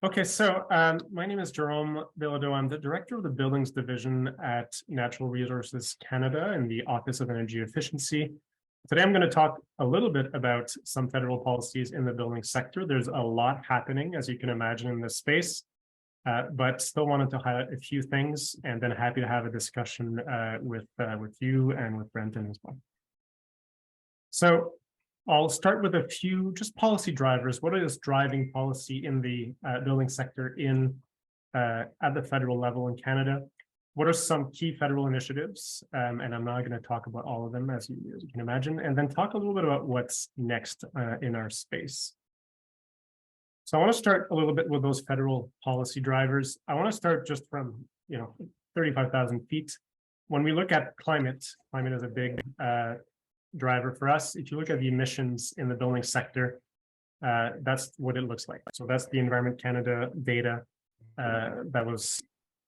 Okay, so my name is Jérôme Bilodeau. I'm the director of the Buildings Division at Natural Resources Canada in the Office of Energy Efficiency. Today, I'm going to talk a little bit about some federal policies in the building sector. There's a lot happening, as you can imagine, in this space, but still wanted to highlight a few things, and then happy to have a discussion with you and with Brenton as well. So I'll start with a few just policy drivers. What is driving policy in the building sector at the federal level in Canada? What are some key federal initiatives? And I'm not going to talk about all of them, as you can imagine, and then talk a little bit about what's next in our space. So I want to start a little bit with those federal policy drivers. I want to start just from 35,000 feet. When we look at climate is a big driver for us. If you look at the emissions in the building sector, that's what it looks like. So that's the Environment Canada data that was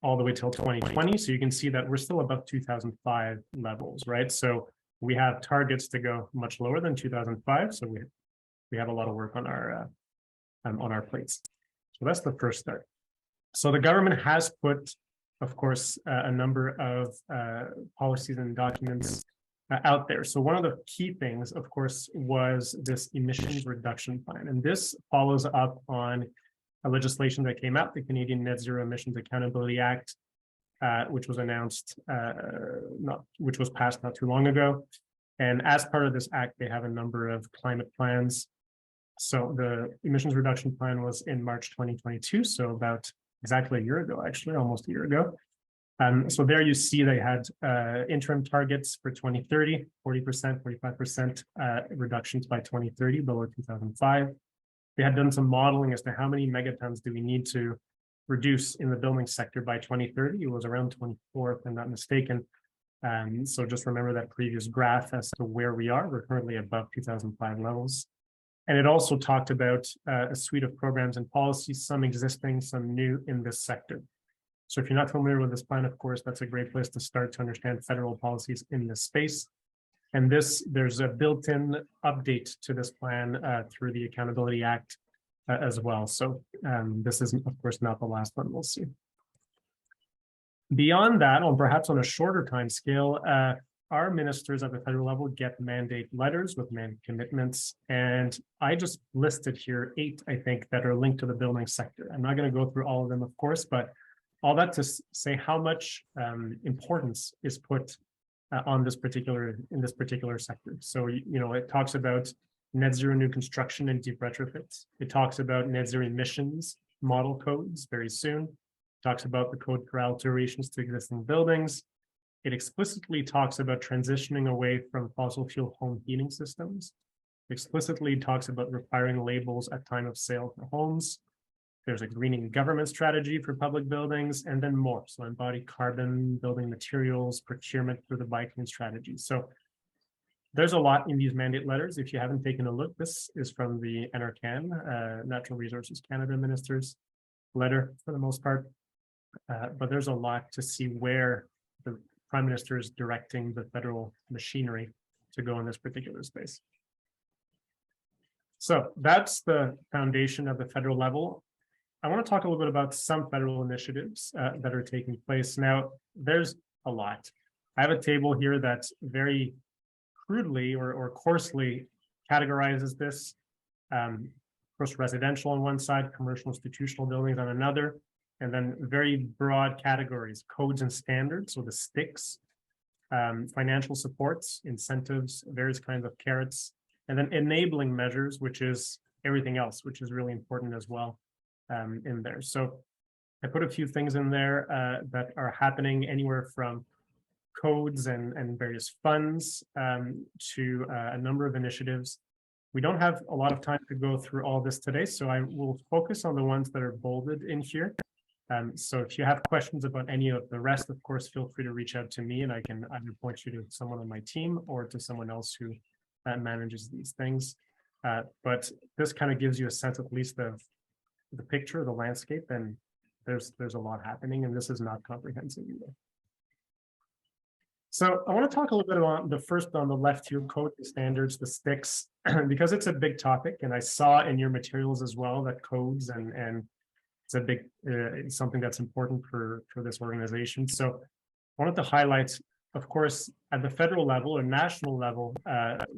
all the way till 2020. So you can see that we're still above 2005 levels, right? So we have targets to go much lower than 2005. So we have a lot of work on our plates. So that's the first start. So the government has put, of course, a number of policies and documents out there. So one of the key things, of course, was this emissions reduction plan. And this follows up on a legislation that came out, the Canadian Net Zero Emissions Accountability Act, which was announced, which was passed not too long ago. And as part of this act, they have a number of climate plans. So the emissions reduction plan was in March 2022, so about exactly a year ago, actually, almost a year ago. So there you see they had interim targets for 2030, 40%, 45% reductions by 2030 below 2005. They had done some modeling as to how many megatons do we need to reduce in the building sector by 2030. It was around 24, if I'm not mistaken. So just remember that previous graph as to where we are. We're currently above 2005 levels. And it also talked about a suite of programs and policies, some existing, some new in this sector. So if you're not familiar with this plan, of course, that's a great place to start to understand federal policies in this space. And there's a built-in update to this plan through the Accountability Act as well. So this is, of course, not the last one we'll see. Beyond that, or perhaps on a shorter time scale, our ministers at the federal level get mandate letters with mandate commitments. And I just listed here 8, I think, that are linked to the building sector. I'm not going to go through all of them, of course, but all that to say how much importance is put in this particular sector. So, it talks about net zero new construction and deep retrofits. It talks about net zero emissions model codes very soon. It talks about the code for alterations to existing buildings. It explicitly talks about transitioning away from fossil fuel home heating systems. It explicitly talks about requiring labels at time of sale for homes. There's a greening government strategy for public buildings, and then more. So embodied carbon, building materials, procurement for the bike-lane strategy. So there's a lot in these mandate letters. If you haven't taken a look, this is from the NRCAN, Natural Resources Canada Minister's letter for the most part. But there's a lot to see where the Prime Minister is directing the federal machinery to go in this particular space. So that's the foundation of the federal level. I want to talk a little bit about some federal initiatives that are taking place. Now, there's a lot. I have a table here that very crudely or coarsely categorizes this. Of course, residential on one side, commercial institutional buildings on another, and then very broad categories, codes and standards, so the sticks, financial supports, incentives, various kinds of carrots, and then enabling measures, which is everything else, which is really important as well. In there. So I put a few things in there that are happening anywhere from codes and various funds to a number of initiatives. We don't have a lot of time to go through all this today, so I will focus on the ones that are bolded in here. So if you have questions about any of the rest, of course, feel free to reach out to me and I can either point you to someone on my team or to someone else who manages these things. But this kind of gives you a sense at least of the picture, the landscape, and there's a lot happening, and this is not comprehensive either. So I want to talk a little bit about the first on the left here, code standards, the sticks, because it's a big topic, and I saw in your materials as well that codes and it's a big, it's something that's important for this organization. So I wanted to highlight, of course, at the federal level or national level,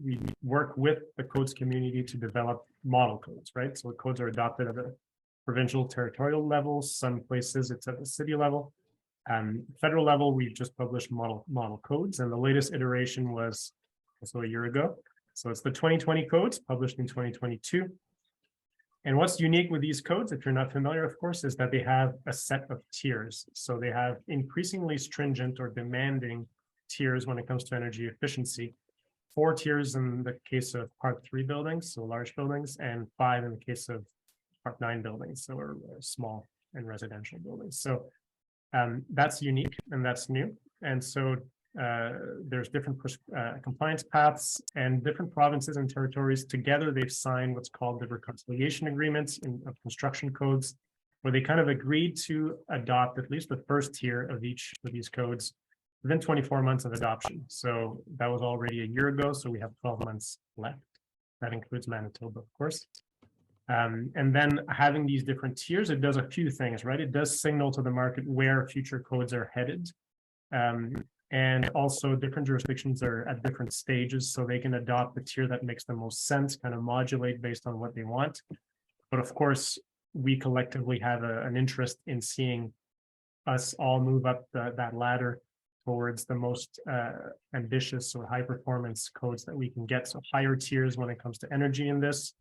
we work with the codes community to develop model codes, right? So codes are adopted at the provincial territorial level. Some places it's at the city level. Federal level, we've just published model codes, and the latest iteration was also a year ago. So it's the 2020 codes published in 2022. And what's unique with these codes, if you're not familiar, of course, is that they have a set of tiers. So they have increasingly stringent or demanding tiers when it comes to energy efficiency. 4 tiers in the case of Part 3 buildings, so large buildings, and 5 in the case of Part 9 buildings, so small and residential buildings. So that's unique and that's new. And so there's different compliance paths, and different provinces and territories together, they've signed what's called the reconciliation agreements of construction codes, where they kind of agreed to adopt at least the first tier of each of these codes within 24 months of adoption. So that was already a year ago, so we have 12 months left. That includes Manitoba, of course. And then having these different tiers, it does a few things, right? It does signal to the market where future codes are headed. And also different jurisdictions are at different stages, so they can adopt the tier that makes the most sense, kind of modulate based on what they want. But of course, we collectively have an interest in seeing us all move up that ladder towards the most ambitious or high performance codes that we can get. So higher tiers when it comes to energy in this,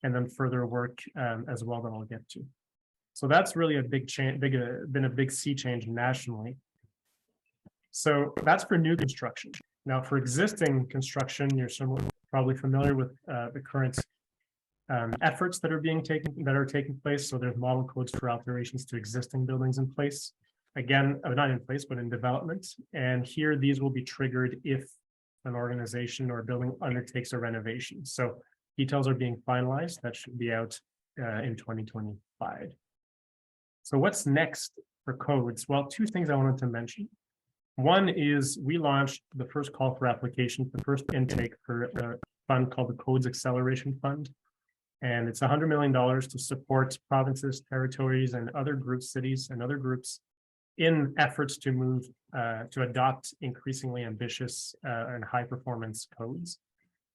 and then further work as well that I'll get to. So that's really a big change, been a big sea change nationally. So that's for new construction. Now for existing construction, you're probably familiar with the current efforts that are taking place. So there's model codes for alterations to existing buildings in place. Again, not in place, but in development. And here, these will be triggered if an organization or a building undertakes a renovation. So details are being finalized. That should be out in 2025. So what's next for codes? Well, 2 things I wanted to mention. One is we launched the first call for application, the first intake for a fund called the Codes Acceleration Fund. And it's $100 million to support provinces, territories, and other groups, cities, and other groups in efforts to move to adopt increasingly ambitious and high performance codes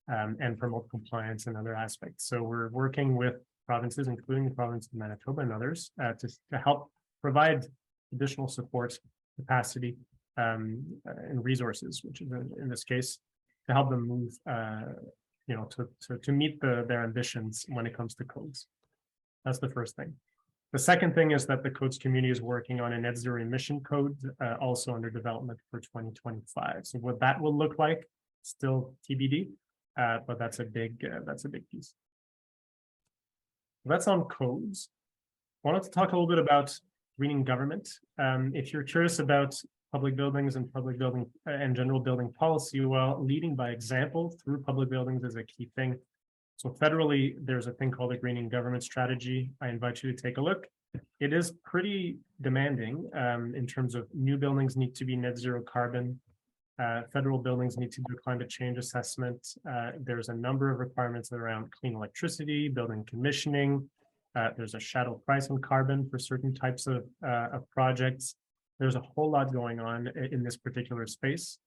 and promote compliance and other aspects. So we're working with provinces, including the province of Manitoba and others, to help provide additional support, capacity, and resources, which is in this case, to help them move, to meet their ambitions when it comes to codes. That's the first thing. The second thing is that the codes community is working on a net zero emission code, also under development for 2025. So what that will look like, still TBD, but that's a big piece. That's on codes. I wanted to talk a little bit about greening government. If you're curious about public buildings and public building and general building policy, well, leading by example through public buildings is a key thing. So federally, there's a thing called a greening government strategy. I invite you to take a look. It is pretty demanding in terms of new buildings need to be net zero carbon. Federal buildings need to do climate change assessment. There's a number of requirements around clean electricity, building commissioning. There's a shadow price on carbon for certain types of projects. There's a whole lot going on in this particular space.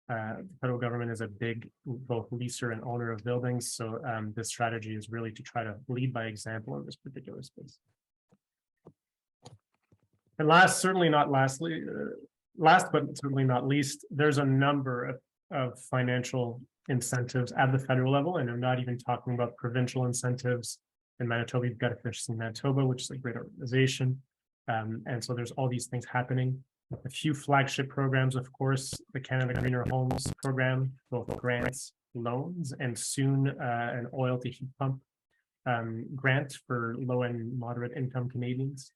The federal government is a big both leaser and owner of buildings. So this strategy is really to try to lead by example in this particular space. And last but certainly not least, there's a number of financial incentives at the federal level, and I'm not even talking about provincial incentives. In Manitoba, you've got Advocacy Manitoba, which is a great organization. And so there's all these things happening. A few flagship programs, of course, the Canada Greener Homes program, both grants, loans, and soon an oil to heat pump grant for low and moderate income Canadians.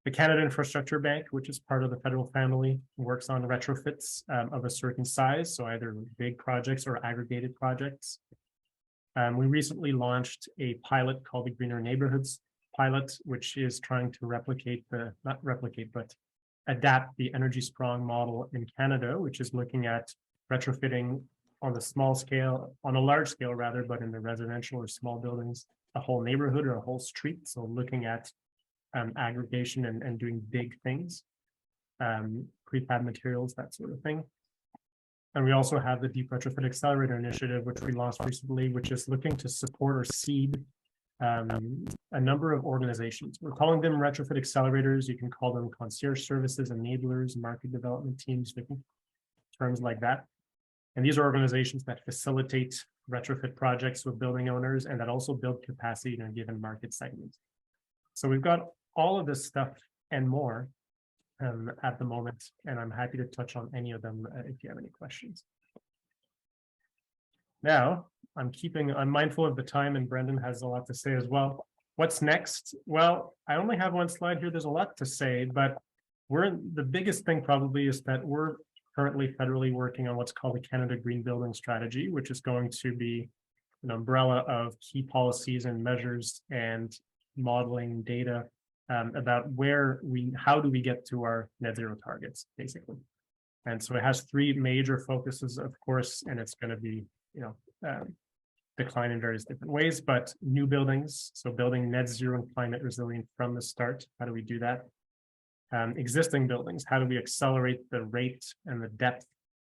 The Canada Infrastructure Bank, which is part of the federal family, works on retrofits of a certain size, so either big projects or aggregated projects. We recently launched a pilot called the Greener Neighborhoods pilot, which is trying to adapt the Energy Strong model in Canada, which is looking at retrofitting on a large scale rather, but in the residential or small buildings, a whole neighborhood or a whole street. So looking at aggregation and doing big things, prefab materials, that sort of thing. And we also have the Deep Retrofit Accelerator Initiative, which we launched recently, which is looking to support or seed a number of organizations. We're calling them retrofit accelerators. You can call them concierge services, enablers, market development teams, different terms like that. And these are organizations that facilitate retrofit projects with building owners and that also build capacity in a given market segment. So we've got all of this stuff and more at the moment, and I'm happy to touch on any of them if you have any questions. Now, I'm mindful of the time, and Brendan has a lot to say as well. What's next? Well, I only have one slide here. There's a lot to say, but the biggest thing probably is that we're currently federally working on what's called the Canada Green Building Strategy, which is going to be an umbrella of key policies and measures and modeling data about how do we get to our net zero targets, basically. And so it has three major focuses, of course, and it's going to be, decline in various different ways, but new buildings, so building net zero and climate resilient from the start. How do we do that? Existing buildings, how do we accelerate the rate and the depth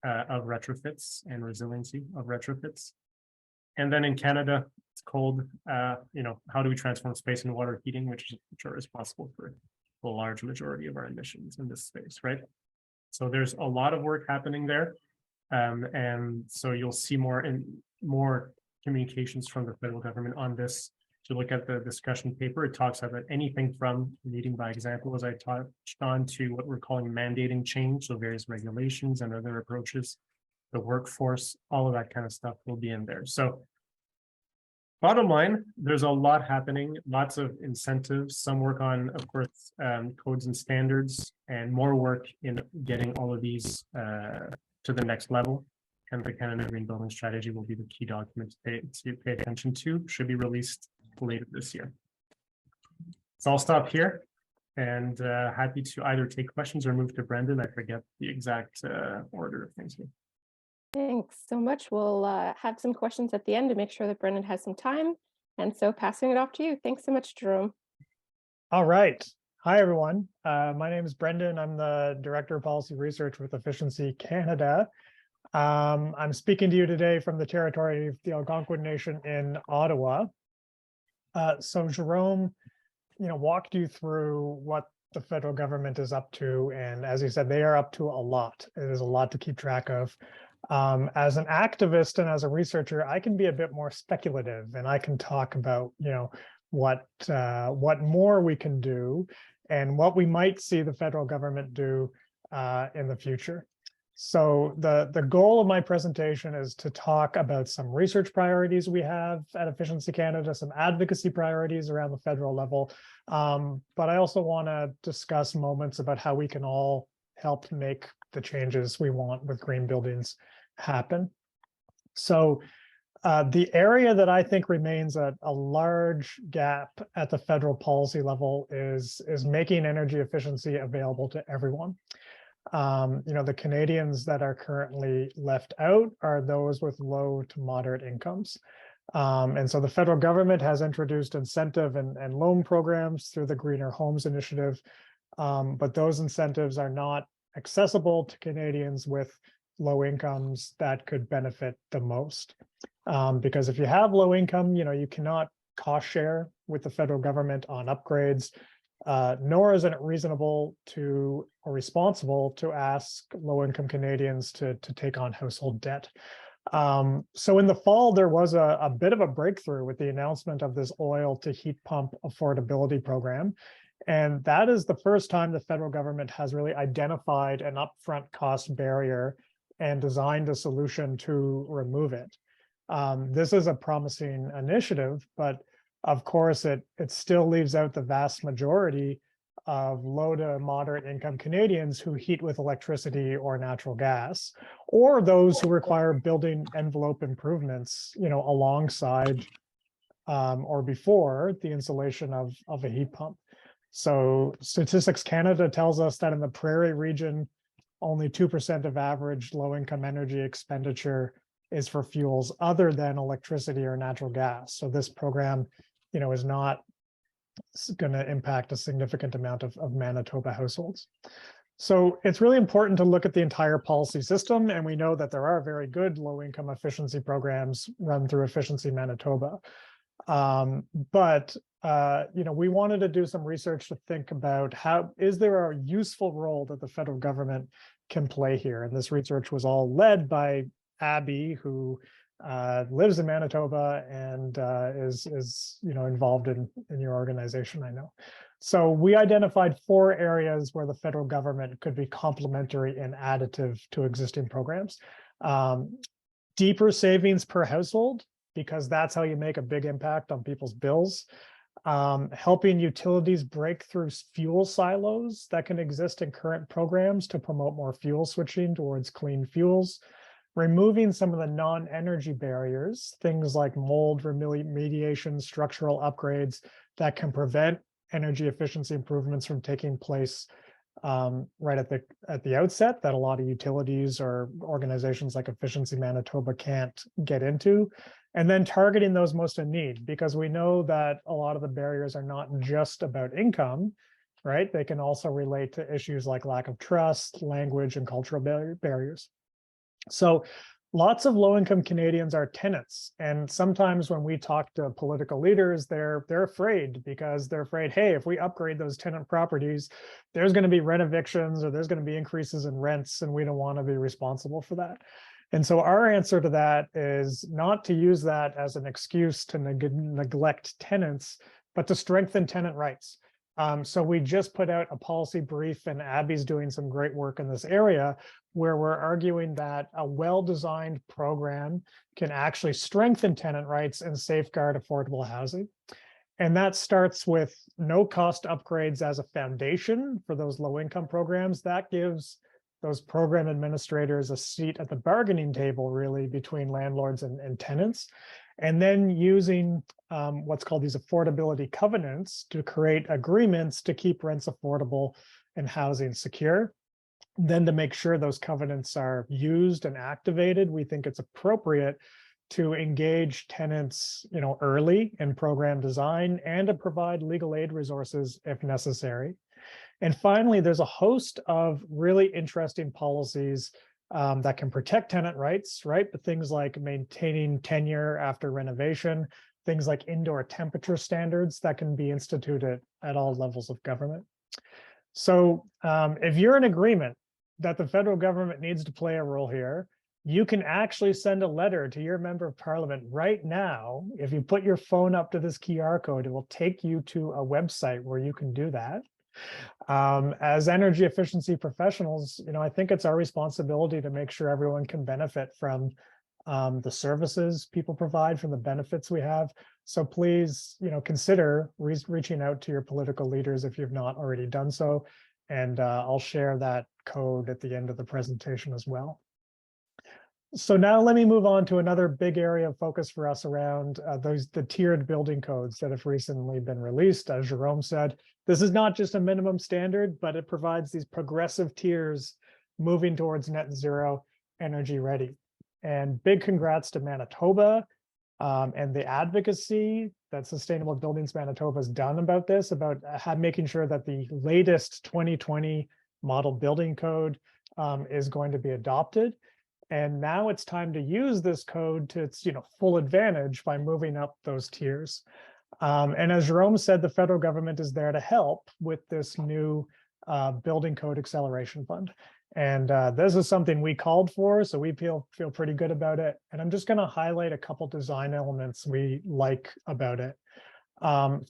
of retrofits and resiliency of retrofits? And then in Canada, it's cold. How do we transform space and water heating, which are responsible for the large majority of our emissions in this space, right? So there's a lot of work happening there. And so you'll see more communications from the federal government on this. To look at the discussion paper, it talks about anything from leading by example, as I touched on, to what we're calling mandating change, so various regulations and other approaches, the workforce, all of that kind of stuff will be in there. So bottom line, there's a lot happening, lots of incentives, some work on, of course, codes and standards, and more work in getting all of these to the next level. And the Canada Green Building Strategy will be the key document to pay attention to, should be released later this year. So I'll stop here and happy to either take questions or move to Brendan. I forget the exact order of things here. Thanks so much. We'll have some questions at the end to make sure that Brendan has some time. And so passing it off to you. Thanks so much, Jérôme. All right. Hi, everyone. My name is Brendan. I'm the Director of Policy Research with Efficiency Canada. I'm speaking to you today from the territory of the Algonquin Nation in Ottawa. So Jérôme, walked you through what the federal government is up to. And as you said, they are up to a lot. It is a lot to keep track of. As an activist and as a researcher, I can be a bit more speculative, and I can talk about, what more we can do and what we might see the federal government do in the future. So the goal of my presentation is to talk about some research priorities we have at Efficiency Canada, some advocacy priorities around the federal level, but I also want to discuss moments about how we can all help make the changes we want with green buildings happen. So the area that I think remains a large gap at the federal policy level is making energy efficiency available to everyone. The Canadians that are currently left out are those with low to moderate incomes. And so the federal government has introduced incentive and loan programs through the Greener Homes Initiative, but those incentives are not accessible to Canadians with low incomes that could benefit the most. Because if you have low income, you cannot cost share with the federal government on upgrades, nor is it reasonable or responsible to ask low-income Canadians to take on household debt. So in the fall, there was a bit of a breakthrough with the announcement of this oil to heat pump affordability program. And that is the first time the federal government has really identified an upfront cost barrier and designed a solution to remove it. This is a promising initiative, but of course, it still leaves out the vast majority of low to moderate income Canadians who heat with electricity or natural gas, or those who require building envelope improvements, alongside or before the installation of a heat pump. So Statistics Canada tells us that in the prairie region, only 2% of average low-income energy expenditure is for fuels other than electricity or natural gas. So this program, is not going to impact a significant amount of Manitoba households. So it's really important to look at the entire policy system, and we know that there are very good low-income efficiency programs run through Efficiency Manitoba. We wanted to do some research to think about is there a useful role that the federal government can play here? And this research was all led by Abby, who lives in Manitoba and is involved in your organization, I know. So we identified 4 areas where the federal government could be complementary and additive to existing programs. Deeper savings per household, because that's how you make a big impact on people's bills. Helping utilities break through fuel silos that can exist in current programs to promote more fuel switching towards clean fuels. Removing some of the non-energy barriers, things like mold remediation, structural upgrades that can prevent energy efficiency improvements from taking place right at the outset, that a lot of utilities or organizations like Efficiency Manitoba can't get into. And then targeting those most in need, because we know that a lot of the barriers are not just about income, right? They can also relate to issues like lack of trust, language, and cultural barriers. So lots of low-income Canadians are tenants. And sometimes when we talk to political leaders, they're afraid, because they're afraid, hey, if we upgrade those tenant properties, there's going to be rent evictions or there's going to be increases in rents, and we don't want to be responsible for that. And so our answer to that is not to use that as an excuse to neglect tenants, but to strengthen tenant rights. So we just put out a policy brief, and Abby's doing some great work in this area, where we're arguing that a well-designed program can actually strengthen tenant rights and safeguard affordable housing. And that starts with no-cost upgrades as a foundation for those low-income programs. That gives those program administrators a seat at the bargaining table, really, between landlords and tenants. And then using what's called these affordability covenants to create agreements to keep rents affordable and housing secure. Then to make sure those covenants are used and activated, we think it's appropriate to engage tenants, early in program design, and to provide legal aid resources if necessary. And finally, there's a host of really interesting policies that can protect tenant rights, right? But things like maintaining tenure after renovation, things like indoor temperature standards that can be instituted at all levels of government. So if you're in agreement that the federal government needs to play a role here, you can actually send a letter to your member of parliament right now. If you put your phone up to this QR code, it will take you to a website where you can do that. As energy efficiency professionals, I think it's our responsibility to make sure everyone can benefit from the services people provide, from the benefits we have. So please, consider reaching out to your political leaders if you've not already done so. And I'll share that code at the end of the presentation as well. So now let me move on to another big area of focus for us around the tiered building codes that have recently been released. As Jérôme said, this is not just a minimum standard, but it provides these progressive tiers moving towards net zero energy ready. And big congrats to Manitoba and the advocacy that Sustainable Buildings Manitoba has done about this, about making sure that the latest 2020 model building code is going to be adopted. And now it's time to use this code to its full advantage by moving up those tiers. And as Jérôme said, the federal government is there to help with this new building code acceleration fund. And this is something we called for, so we feel pretty good about it. And I'm just going to highlight a couple design elements we like about it.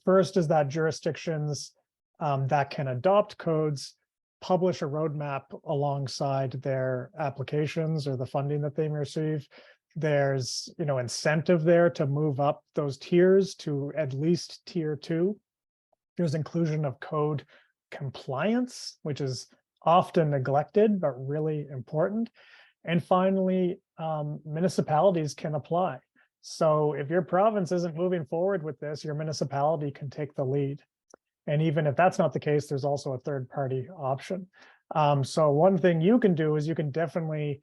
First is that jurisdictions that can adopt codes publish a roadmap alongside their applications or the funding that they receive. There's incentive there to move up those tiers to at least tier 2. There's inclusion of code compliance, which is often neglected but really important. And finally, municipalities can apply. So if your province isn't moving forward with this, your municipality can take the lead. And even if that's not the case, there's also a third-party option. So one thing you can do is you can definitely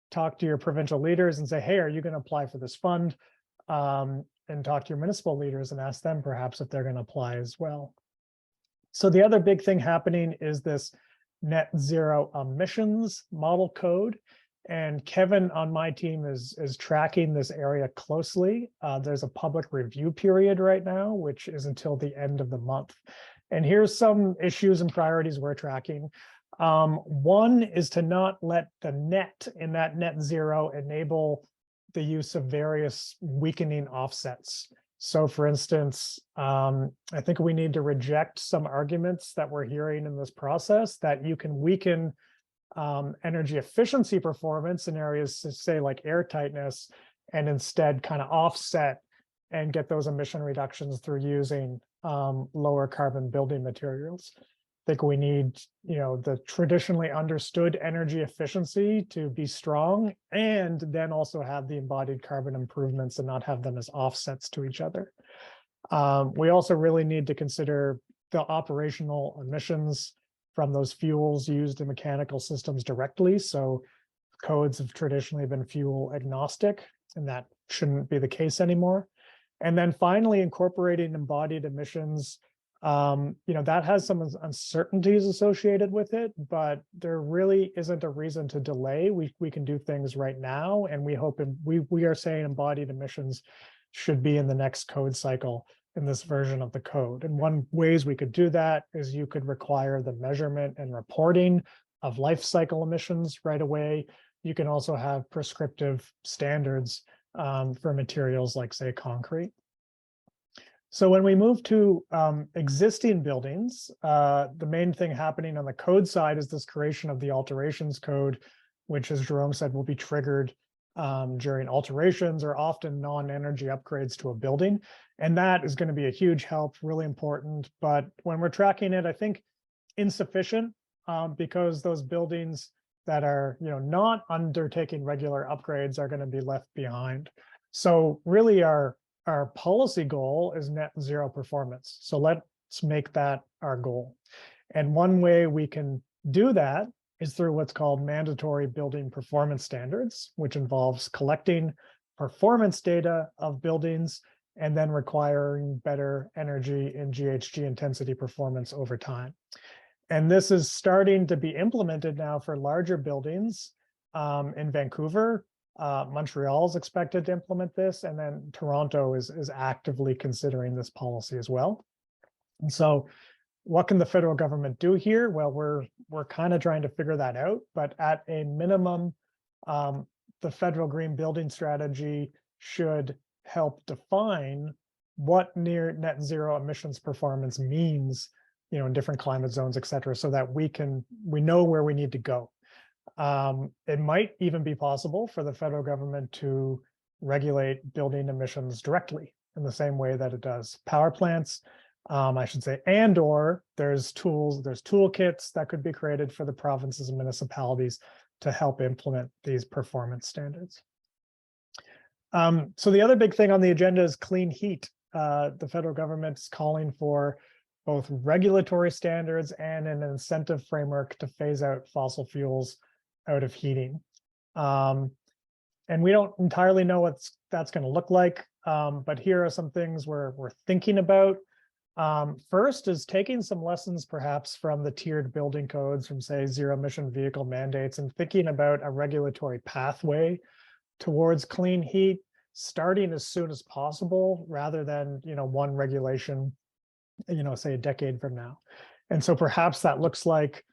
talk to your provincial leaders and say, hey, are you going to apply for this fund? and talk to your municipal leaders and ask them perhaps if they're going to apply as well. So the other big thing happening is this net zero emissions model code. And Kevin on my team is tracking this area closely. There's a public review period right now, which is until the end of the month. And here's some issues and priorities we're tracking. One is to not let the net in that net zero enable the use of various weakening offsets. So for instance, I think we need to reject some arguments that we're hearing in this process that you can weaken energy efficiency performance in areas, say like air tightness, and instead kind of offset and get those emission reductions through using lower carbon building materials. I think we need, the traditionally understood energy efficiency to be strong, and then also have the embodied carbon improvements and not have them as offsets to each other. We also really need to consider the operational emissions from those fuels used in mechanical systems directly. So codes have traditionally been fuel agnostic, and that shouldn't be the case anymore. And then finally, incorporating embodied emissions, that has some uncertainties associated with it, but there really isn't a reason to delay. We can do things right now, and we are saying embodied emissions should be in the next code cycle in this version of the code. And one ways we could do that is you could require the measurement and reporting of life cycle emissions right away. You can also have prescriptive standards for materials like, say, concrete. So when we move to existing buildings, the main thing happening on the code side is this creation of the alterations code, which, as Jérôme said, will be triggered during alterations or often non-energy upgrades to a building. And that is going to be a huge help, really important. But when we're tracking it, I think insufficient because those buildings that are not undertaking regular upgrades are going to be left behind. So really our policy goal is net zero performance. So let's make that our goal. And one way we can do that is through what's called mandatory building performance standards, which involves collecting performance data of buildings and then requiring better energy and GHG intensity performance over time. And this is starting to be implemented now for larger buildings in Vancouver. Montreal is expected to implement this, and then Toronto is actively considering this policy as well. And so what can the federal government do here? Well, we're kind of trying to figure that out, but at a minimum, the federal green building strategy should help define what near net zero emissions performance means, in different climate zones, et cetera, so that we know where we need to go. It might even be possible for the federal government to regulate building emissions directly in the same way that it does power plants, I should say, and/or there's toolkits that could be created for the provinces and municipalities to help implement these performance standards. So the other big thing on the agenda is clean heat. The federal government is calling for both regulatory standards and an incentive framework to phase out fossil fuels out of heating. And we don't entirely know what that's going to look like, but here are some things we're thinking about. First is taking some lessons perhaps from the tiered building codes from, say, zero emission vehicle mandates, and thinking about a regulatory pathway towards clean heat, starting as soon as possible rather than one regulation say a decade from now. And so perhaps that looks like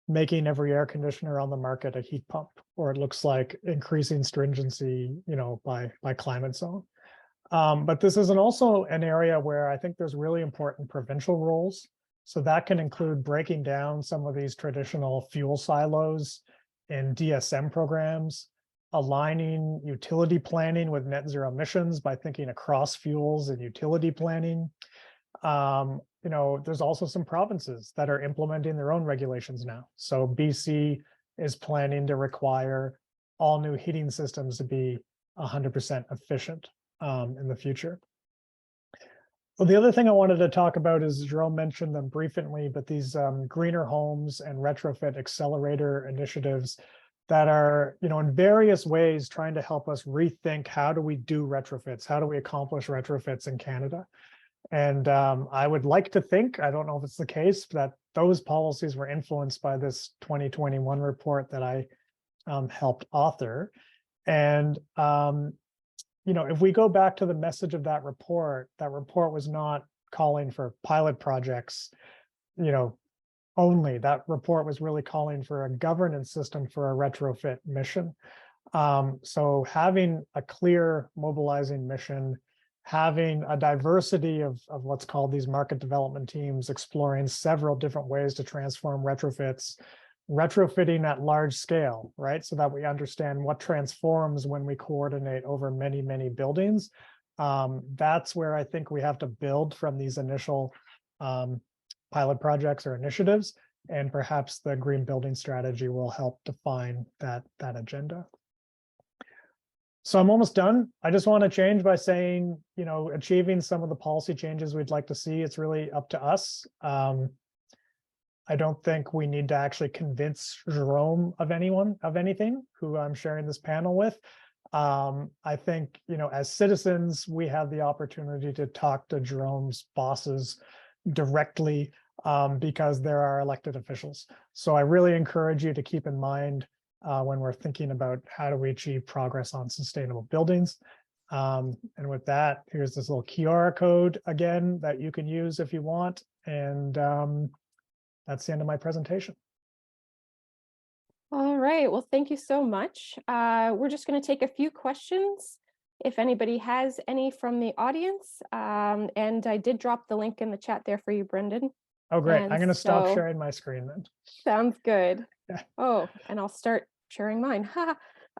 making every air conditioner on the market a heat pump, or it looks like increasing stringency by climate zone. But this is also an area where I think there's really important provincial roles. So that can include breaking down some of these traditional fuel silos in DSM programs, aligning utility planning with net zero emissions by thinking across fuels and utility planning. There's also some provinces that are implementing their own regulations now. So BC is planning to require all new heating systems to be 100% efficient in the future. Well, the other thing I wanted to talk about is, Jérôme mentioned them briefly, but these greener homes and retrofit accelerator initiatives that are, in various ways trying to help us rethink how do we do retrofits, how do we accomplish retrofits in Canada. And I would like to think, I don't know if it's the case, that those policies were influenced by this 2021 report that I helped author. And if we go back to the message of that report was not calling for pilot projects, only. That report was really calling for a governance system for a retrofit mission. So having a clear mobilizing mission, having a diversity of what's called these market development teams, exploring several different ways to transform retrofits, retrofitting at large scale, right? So that we understand what transforms when we coordinate over many, many buildings. That's where I think we have to build from these initial pilot projects or initiatives, and perhaps the green building strategy will help define that agenda. So I'm almost done. I just want to change by saying, achieving some of the policy changes we'd like to see, it's really up to us. I don't think we need to actually convince Jérôme of anything who I'm sharing this panel with. I think, as citizens, we have the opportunity to talk to Jérôme's bosses directly because there are elected officials. So I really encourage you to keep in mind when we're thinking about how do we achieve progress on sustainable buildings. And with that, here's this little QR code again that you can use if you want. And that's the end of my presentation. All right, well, thank you so much. We're just going to take a few questions if anybody has any from the audience. And I did drop the link in the chat there for you, Brendan. Oh, great. And I'm going to stop so- sharing my screen then. Sounds good. Yeah. Oh, and I'll start sharing mine.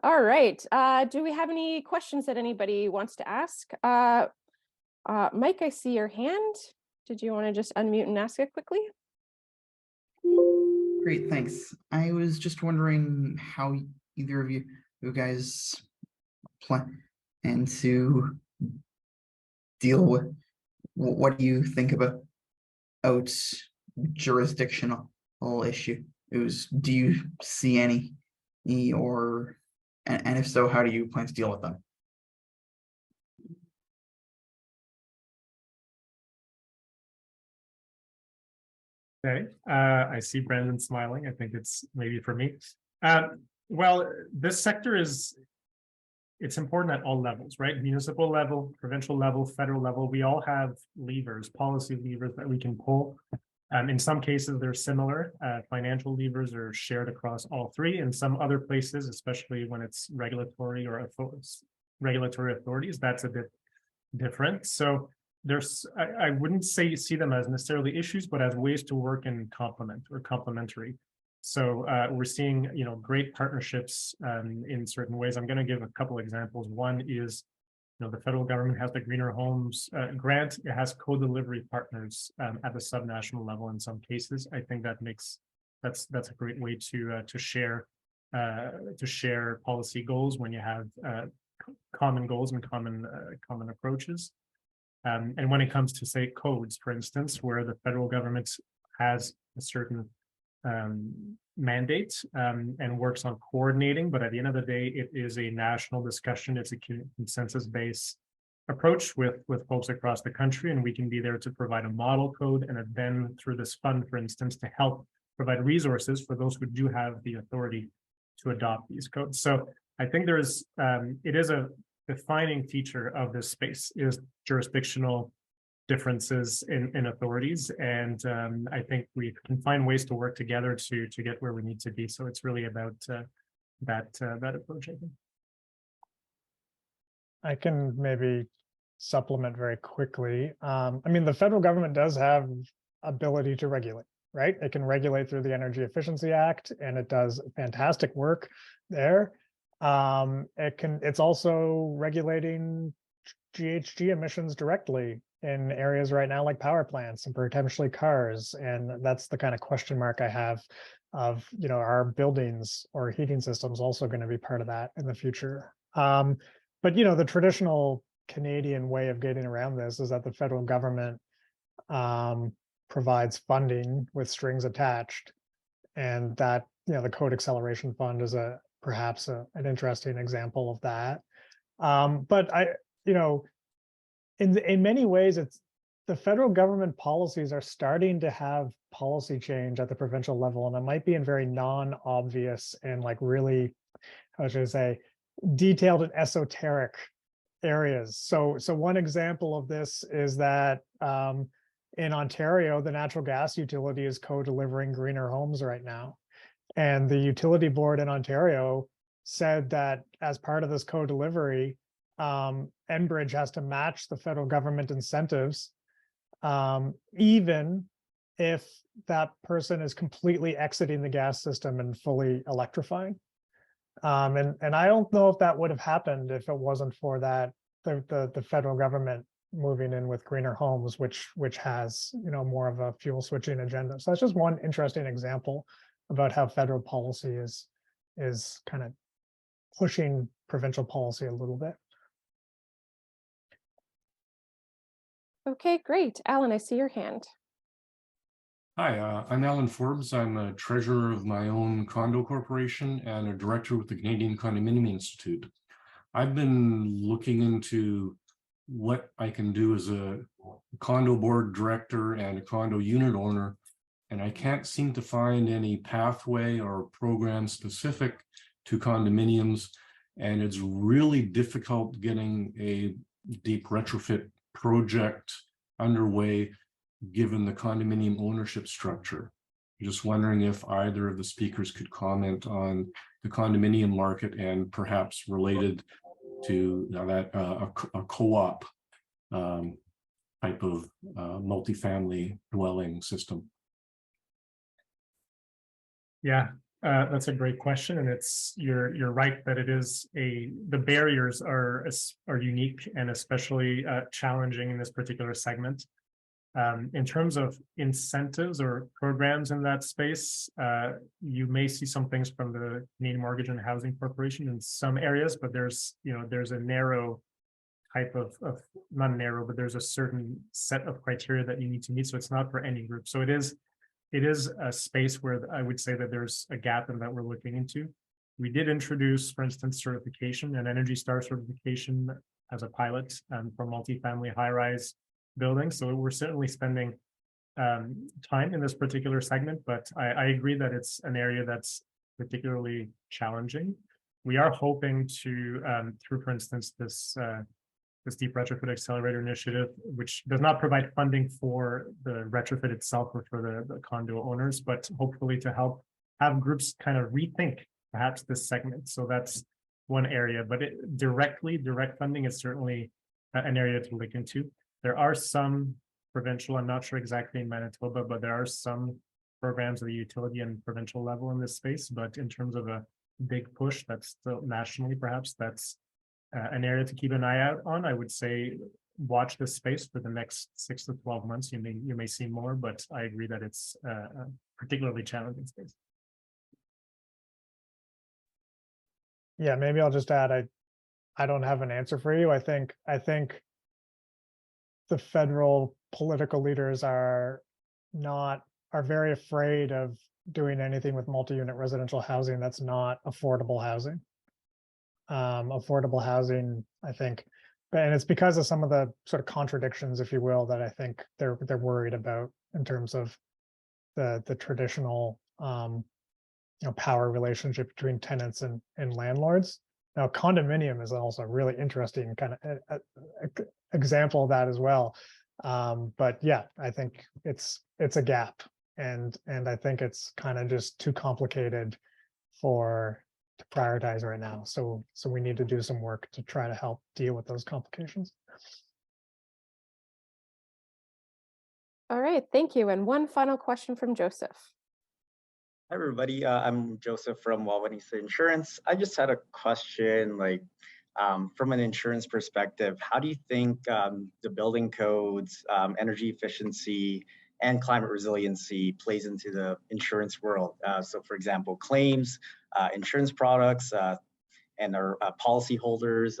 All right. Do we have any questions that anybody wants to ask? Mike, I see your hand. Did you want to just unmute and ask it quickly? Great, thanks. I was just wondering how either of you guys plan to deal with what do you think about jurisdictional issue? Do you see any, and if so, how do you plan to deal with them? Okay, I see Brendan smiling. I think it's maybe for me. Well, this sector it's important at all levels, right? Municipal level, provincial level, federal level. We all have levers, policy levers that we can pull. In some cases, they're similar. Financial levers are shared across all three. In some other places, especially when it's regulatory or regulatory authorities, that's a bit different. So I wouldn't see them as necessarily issues, but as ways to work in complement or complementary. So we're seeing, great partnerships in certain ways. I'm going to give a couple examples. One is, the federal government has the Greener Homes grant. It has co-delivery partners at the subnational level in some cases. I think that's a great way to share policy goals when you have common goals and common approaches. And when it comes to, say, codes, for instance, where the federal government has a certain mandate and works on coordinating, but at the end of the day, it is a national discussion. It's a consensus-based approach with folks across the country, and we can be there to provide a model code and then through this fund, for instance, to help provide resources for those who do have the authority to adopt these codes. So I think it is a defining feature of this space is jurisdictional differences in authorities, and I think we can find ways to work together to get where we need to be. So it's really about that approach, I think. I can maybe supplement very quickly. The federal government does have ability to regulate, right? It can regulate through the Energy Efficiency Act, and it does fantastic work there. It's also regulating GHG emissions directly in areas right now like power plants and potentially cars. And that's the kind of question mark I have of, our buildings or heating systems also going to be part of that in the future. But, the traditional Canadian way of getting around this is that the federal government provides funding with strings attached, and that, the Code Acceleration Fund is a perhaps an interesting example of that. But in many ways, the federal government policies are starting to have policy change at the provincial level, and it might be in very non-obvious and like really, how should I say, detailed and esoteric areas. So one example of this is that in Ontario, the natural gas utility is co-delivering greener homes right now. And the utility board in Ontario said that as part of this co-delivery, Enbridge has to match the federal government incentives, even if that person is completely exiting the gas system and fully electrifying. And I don't know if that would have happened if it wasn't for that the federal government moving in with greener homes, which has more of a fuel switching agenda. So that's just one interesting example about how federal policy is kind of pushing provincial policy a little bit. Okay, great. Alan, I see your hand. Hi, I'm Alan Forbes. I'm a treasurer of my own condo corporation and a director with the Canadian Condominium Institute. I've been looking into what I can do as a condo board director and a condo unit owner, and I can't seem to find any pathway or program specific to condominiums, and it's really difficult getting a deep retrofit project underway given the condominium ownership structure. Just wondering if either of the speakers could comment on the condominium market and perhaps related to that a co-op type of multifamily dwelling system. Yeah, that's a great question, and you're right that it is the barriers are unique and especially challenging in this particular segment. In terms of incentives or programs in that space, you may see some things from the Canadian Mortgage and Housing Corporation in some areas, but there's a narrow type of not narrow, but there's a certain set of criteria that you need to meet. So it's not for any group. So it is a space where I would say that there's a gap in that we're looking into. We did introduce, for instance, certification and Energy Star certification as a pilot for multifamily high-rise buildings. So we're certainly spending time in this particular segment, but I agree that it's an area that's particularly challenging. We are hoping to, through, for instance, this Deep Retrofit Accelerator initiative, which does not provide funding for the retrofit itself or for the condo owners, but hopefully to help have groups kind of rethink perhaps this segment. So that's one area, but direct funding is certainly an area to look into. There are some provincial, I'm not sure exactly in Manitoba, but there are some programs at the utility and provincial level in this space. But in terms of a big push, that's still nationally, perhaps that's an area to keep an eye out on. I would say watch this space for the next 6 to 12 months. You may see more, but I agree that it's a particularly challenging space. Yeah, maybe I'll just add, I don't have an answer for you. I think the federal political leaders are very afraid of doing anything with multi-unit residential housing that's not affordable housing. Affordable housing, I think, and it's because of some of the sort of contradictions, if you will, that I think they're worried about in terms of the traditional power relationship between tenants and landlords. Now, condominium is also a really interesting kind of example of that as well. But yeah, I think it's a gap, and I think it's kind of just too complicated to prioritize right now. So we need to do some work to try to help deal with those complications. All right, thank you. And one final question from Joseph. Hi, everybody. I'm Joseph from Wawanesa Insurance. I just had a question, from an insurance perspective, how do you think the building codes, energy efficiency, and climate resiliency plays into the insurance world? So, for example, claims, insurance products, and our policy holders.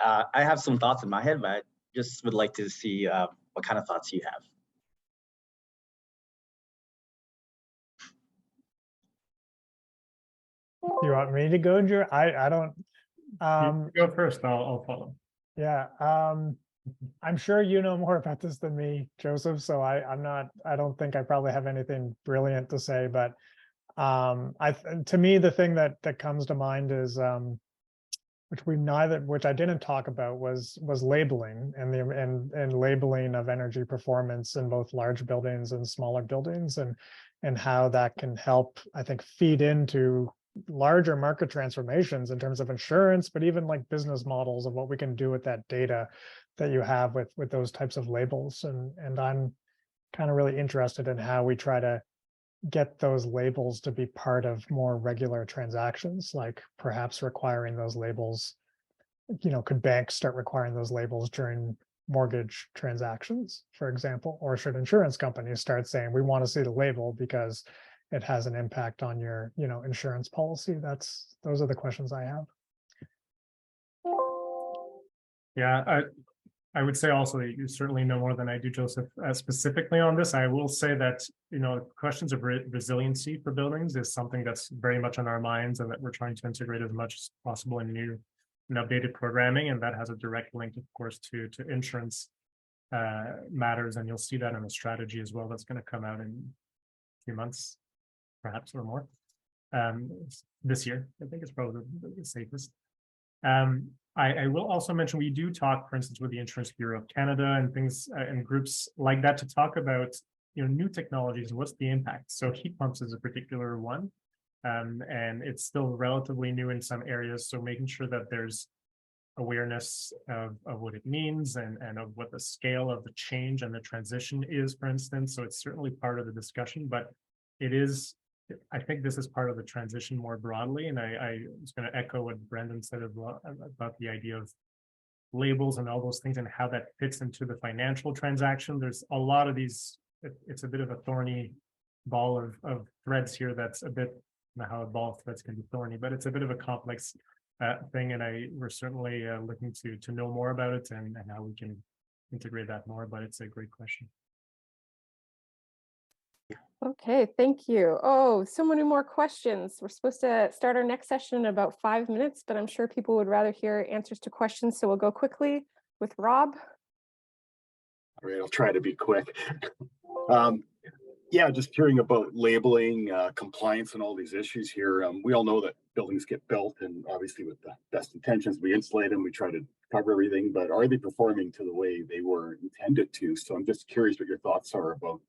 I have some thoughts in my head, but I just would like to see what kind of thoughts you have. You want me to go, Drew? I don't. You go first, I'll follow. Yeah. I'm sure you know more about this than me, Joseph. So I don't think I probably have anything brilliant to say, but to me, the thing that comes to mind is which I didn't talk about was labeling and labeling of energy performance in both large buildings and smaller buildings, and how that can help, I think, feed into larger market transformations in terms of insurance, but even like business models of what we can do with that data that you have with those types of labels. And I'm kind of really interested in how we try to get those labels to be part of more regular transactions, like perhaps requiring those labels. Could banks start requiring those labels during mortgage transactions, for example? Or should insurance companies start saying, we want to see the label because it has an impact on your, insurance policy? Those are the questions I have. Yeah, I would say also that you certainly know more than I do, Joseph, specifically on this. I will say that, questions of resiliency for buildings is something that's very much on our minds and that we're trying to integrate as much as possible in new and updated programming. And that has a direct link, of course, to insurance matters. And you'll see that in the strategy as well. That's going to come out in a few months, perhaps, or more. This year, I think it's probably the safest. I will also mention we do talk, for instance, with the Insurance Bureau of Canada and things and groups like that to talk about new technologies and what's the impact. So heat pumps is a particular one, and it's still relatively new in some areas. So making sure that there's awareness of what it means and of what the scale of the change and the transition is, for instance. So it's certainly part of the discussion, but I think this is part of the transition more broadly. And I was going to echo what Brendan said about the idea of labels and all those things and how that fits into the financial transaction. There's a lot of these, it's a bit of a thorny ball of threads here. That's a bit, not how a ball of threads can be thorny, but it's a bit of a complex thing. And we're certainly looking to know more about it and how we can integrate that more, but it's a great question. Okay, thank you. Oh, so many more questions. We're supposed to start our next session in about 5 minutes, but I'm sure people would rather hear answers to questions. So we'll go quickly with Rob. All right, I'll try to be quick. Yeah, just hearing about labeling, compliance and all these issues here. We all know that buildings get built, and obviously with the best intentions, we insulate them, we try to cover everything, but are they performing to the way they were intended to? So I'm just curious what your thoughts are about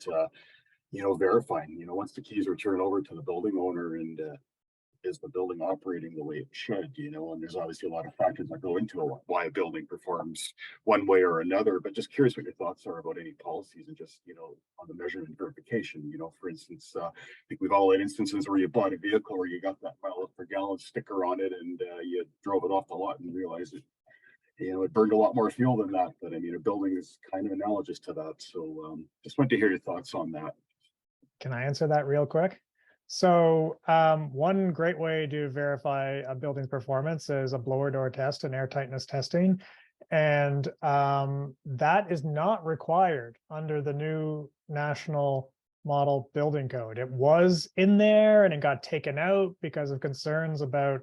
verifying, once the keys are turned over to the building owner, and is the building operating the way it should, and there's obviously a lot of factors that go into why a building performs one way or another, but just curious what your thoughts are about any policies and just, on the measurement and verification, for instance, I think we've all had instances where you bought a vehicle where you got that miles per gallon sticker on it and you drove it off the lot and realized it burned a lot more fuel than that. But I mean, a building is kind of analogous to that. So just wanted to hear your thoughts on that. Can I answer that real quick? So one great way to verify a building's performance is a blower door test and air tightness testing. And that is not required under the new National Model Building Code. It was in there and it got taken out because of concerns about,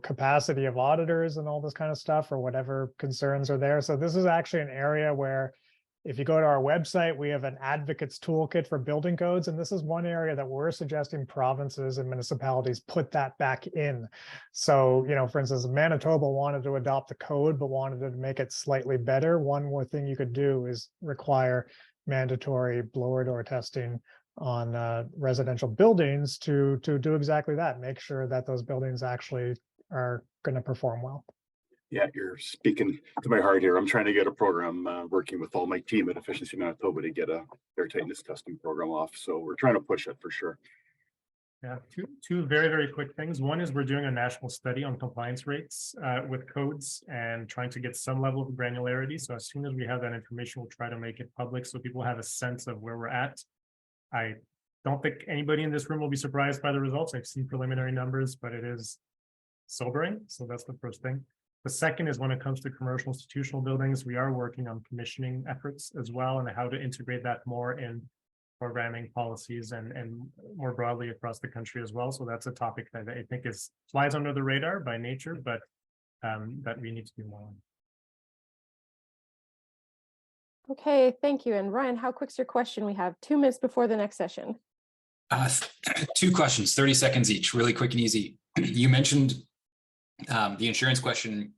capacity of auditors and all this kind of stuff, or whatever concerns are there. So this is actually an area where, if you go to our website, we have an advocates toolkit for building codes. And this is one area that we're suggesting provinces and municipalities put that back in. So, for instance, Manitoba wanted to adopt the code, but wanted to make it slightly better. One more thing you could do is require mandatory blower door testing on residential buildings to do exactly that. Make sure that those buildings actually are going to perform well. Yeah, you're speaking to my heart here. I'm trying to get a program working with all my team at Efficiency Manitoba to get a air tightness testing program off. So we're trying to push it for sure. Yeah, two very, very quick things. One is we're doing a national study on compliance rates with codes and trying to get some level of granularity. So as soon as we have that information, we'll try to make it public so people have a sense of where we're at. I don't think anybody in this room will be surprised by the results. I've seen preliminary numbers, but it is sobering. So that's the first thing. The second is when it comes to commercial institutional buildings, we are working on commissioning efforts as well and how to integrate that more in programming policies and more broadly across the country as well. So that's a topic that I think flies under the radar by nature, but that we need to do more on. Okay, thank you. And Ryan, how quick's your question? We have 2 minutes before the next session. 2 questions, 30 seconds each, really quick and easy. You mentioned the insurance question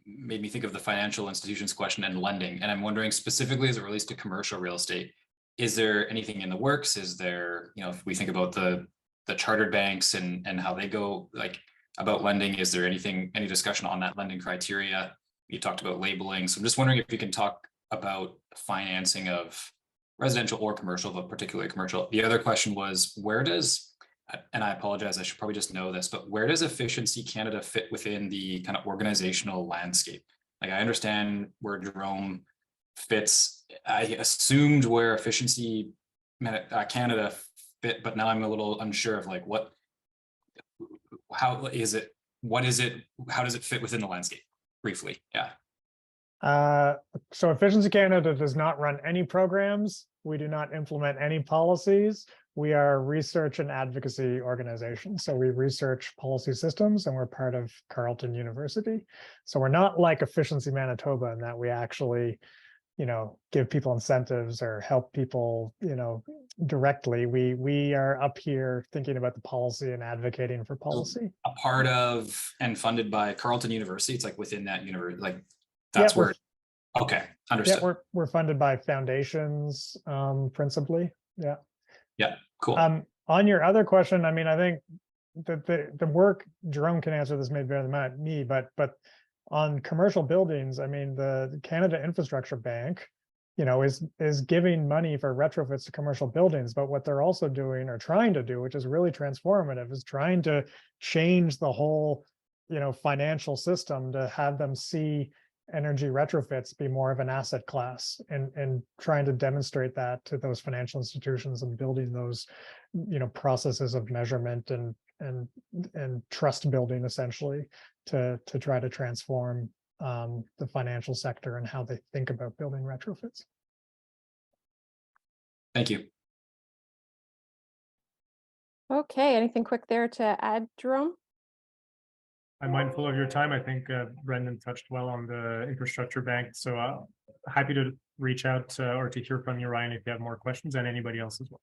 made me think of the financial institutions question and lending. And I'm wondering specifically as it relates to commercial real estate, is there anything in the works? Is there, if we think about the chartered banks and how they go like about lending, is there any discussion on that lending criteria? You talked about labeling. So I'm just wondering if you can talk about financing of residential or commercial, but particularly commercial. The other question was, where does, and I apologize, I should probably just know this, but where does Efficiency Canada fit within the kind of organizational landscape? Like I understand where Jérôme fits. I assumed where Efficiency Canada fit, but now I'm a little unsure of like how is it, how does it fit within the landscape? Briefly, yeah. So Efficiency Canada does not run any programs. We do not implement any policies. We are a research and advocacy organization. So we research policy systems and we're part of Carleton University. So we're not like Efficiency Manitoba in that we actually, give people incentives or help people, directly. We are up here thinking about the policy and advocating for policy. A part of and funded by Carleton University. It's like within that university, like that's where. Okay, understood. Yeah, we're funded by foundations, principally. Yeah. Yeah, cool. On your other question, I mean, I think that the work, Jérôme can answer this maybe better than me, but on commercial buildings, I mean, the Canada Infrastructure Bank, is giving money for retrofits to commercial buildings. But what they're also doing or trying to do, which is really transformative, is trying to change the whole, financial system to have them see energy retrofits be more of an asset class and trying to demonstrate that to those financial institutions and building those, processes of measurement and trust building essentially to try to transform the financial sector and how they think about building retrofits. Thank you. Okay, anything quick there to add, Jérôme? I'm mindful of your time. I think Brendan touched well on the infrastructure bank. So happy to reach out or to hear from you, Ryan, if you have more questions, and anybody else as well.